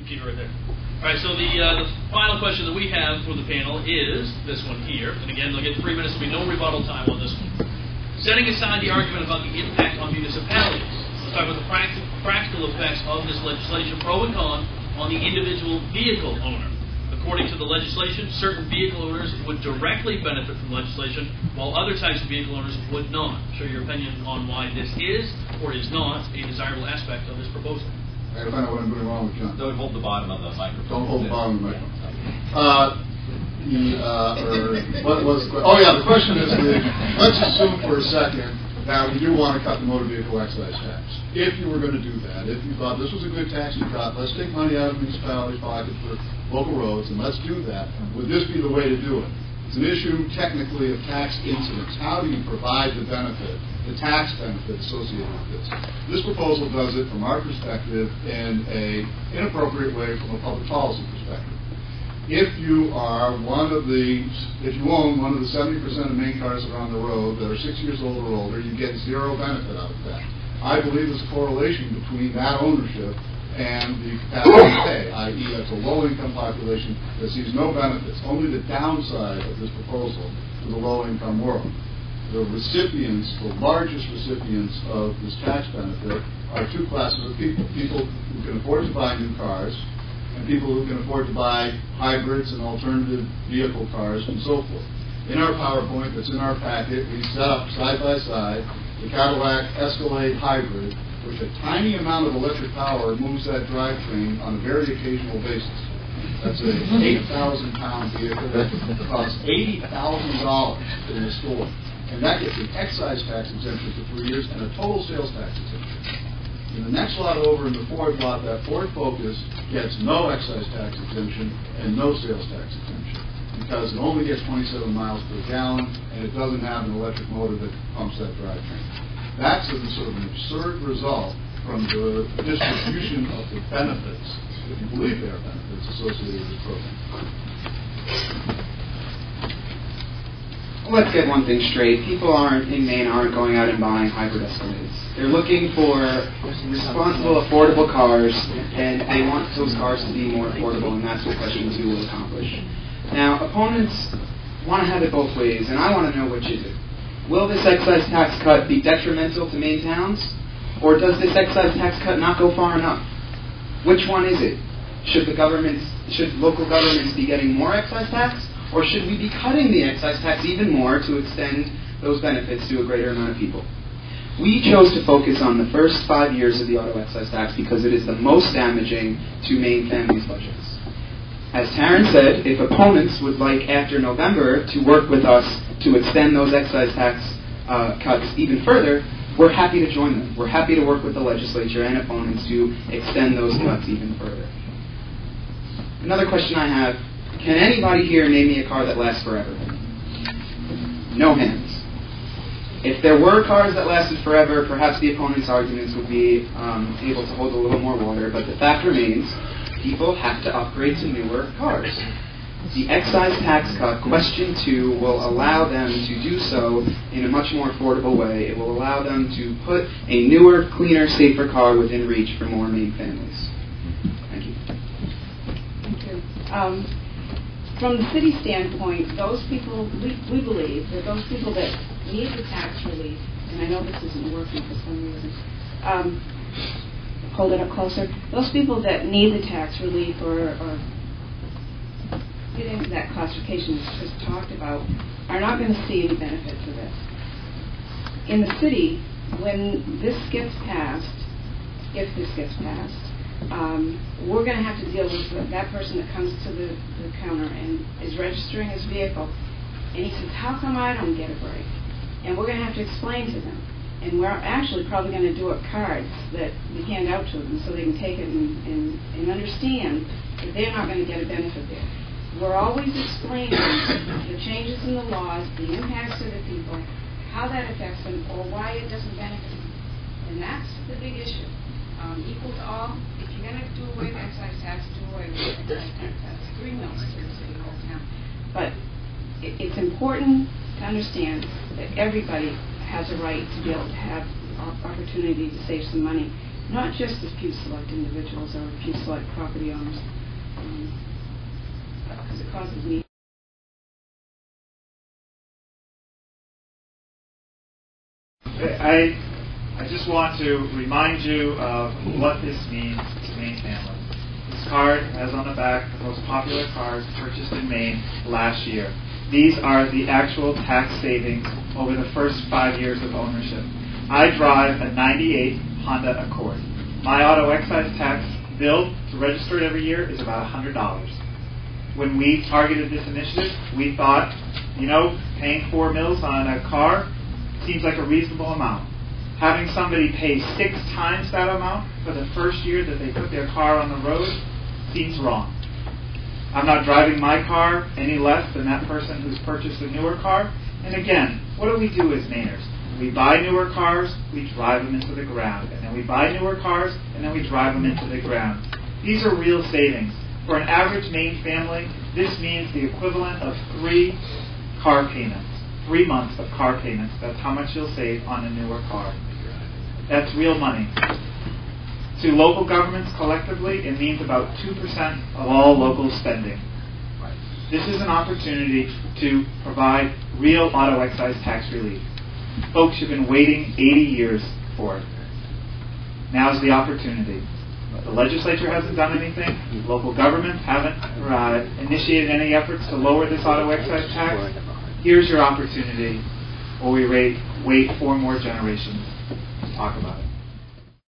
computer right there. All right, so the final question that we have for the panel is this one here. And again, they'll get 3 minutes. There'll be no rebuttal time on this one. Setting aside the argument about the impact on municipalities, let's talk about the practical effects of this legislation, pro and con, on the individual vehicle owner. According to the legislation, certain vehicle owners would directly benefit from legislation, while other types of vehicle owners would not. Share your opinion on why this is or is not a desirable aspect of this proposal. I gotta find out what I'm doing wrong with John. Don't hold the bottom of the microphone. Don't hold the bottom of the microphone. What was the question? Oh yeah, the question is, let's assume for a second that we do want to cut the motor vehicle excise tax. If you were going to do that, if you thought this was a good tax to cut, let's take money out of the municipality's pocket for local roads and let's do that. Would this be the way to do it? It's an issue technically of tax incidence. How do you provide the benefit, the tax benefit associated with this? This proposal does it from our perspective in an inappropriate way from a public policy perspective. If you are if you own one of the 70% of main cars that are on the road that are 6 years old or older, you get zero benefit out of that. I believe there's a correlation between that ownership and the capacity to pay, i.e. that's a low-income population that sees no benefits, only the downside of this proposal to the low-income world. The recipients, the largest recipients of this tax benefit are two classes of people. People who can afford to buy new cars and people who can afford to buy hybrids and alternative vehicle cars and so forth. In our PowerPoint that's in our packet, we set up side by side the Cadillac Escalade Hybrid, which a tiny amount of electric power moves that drivetrain on a very occasional basis. That's an 8,000-pound vehicle that costs $80,000 in the store. And that gets an excise tax exemption for 3 years and a total sales tax exemption. In the next lot over in the Ford lot, that Ford Focus gets no excise tax exemption and no sales tax exemption because it only gets 27 miles per gallon and it doesn't have an electric motor that pumps that drivetrain. That's a sort of an absurd result from the distribution of the benefits, if you believe there are benefits associated with this program. Let's get one thing straight. People in Maine aren't going out and buying hybrid Escalades. They're looking for responsible, affordable cars, and they want those cars to be more affordable, and that's what question 2 will accomplish. Now, opponents want to have it both ways, and I want to know which is it. Will this excise tax cut be detrimental to Maine towns, or does this excise tax cut not go far enough? Which one is it? Should local governments be getting more excise tax, or should we be cutting the excise tax even more to extend those benefits to a greater amount of people? We chose to focus on the first 5 years of the auto excise tax because it is the most damaging to Maine families' budgets. As Taryn said, if opponents would like after November to work with us to extend those excise tax cuts even further, we're happy to join them. We're happy to work with the legislature and opponents to extend those cuts even further. Another question I have, can anybody here name me a car that lasts forever? No hands. If there were cars that lasted forever, perhaps the opponents' arguments would be able to hold a little more water, but the fact remains, people have to upgrade to newer cars. The excise tax cut, question 2, will allow them to do so in a much more affordable way. It will allow them to put a newer, cleaner, safer car within reach for more Maine families. Thank you. Thank you. From the city standpoint, those people, we believe that those people that need the tax relief, and I know this isn't working for some reason, hold it up closer, those people that need the tax relief or get into that classification as Chris talked about are not going to see any benefit for this. In the city, when this gets passed, if this gets passed, we're going to have to deal with that person that comes to the counter and is registering his vehicle, and he says, how come I don't get a break? And we're going to have to explain to them. And we're actually probably going to do up cards that we hand out to them so they can take it and understand that they're not going to get a benefit there. We're always explaining the changes in the laws, the impacts to the people, how that affects them, or why it doesn't benefit them. And that's the big issue. Equal to all. If you're going to do away with excise tax, do away with excise tax. That's 3 mills to the city of Old Town. But it's important to understand that everybody has a right to be able to have opportunity to save some money. not just if you select individuals or if you select property owners, because it causes me. I just want to remind you of what this means to Maine families. This card has on the back the most popular cards purchased in Maine last year. These are the actual tax savings over the first 5 years of ownership. I drive a 98 Honda Accord. My auto excise tax bill to register it every year is about $100. When we targeted this initiative, we thought, paying 4 mils on a car seems like a reasonable amount. Having somebody pay 6 times that amount for the first year that they put their car on the road seems wrong. I'm not driving my car any less than that person who's purchased a newer car. And again, what do we do as Mainers? We buy newer cars, we drive them into the ground. And then we buy newer cars, and then we drive them into the ground. These are real savings. For an average Maine family, this means the equivalent of 3 car payments. 3 months of car payments. That's how much you'll save on a newer car. That's real money. To local governments collectively, it means about 2% of all local spending. This is an opportunity to provide real auto excise tax relief. Folks, you've been waiting 80 years for it. Now's the opportunity. The legislature hasn't done anything. Local governments haven't initiated any efforts to lower this auto excise tax. Here's your opportunity, or we wait 4 more generations to talk about it.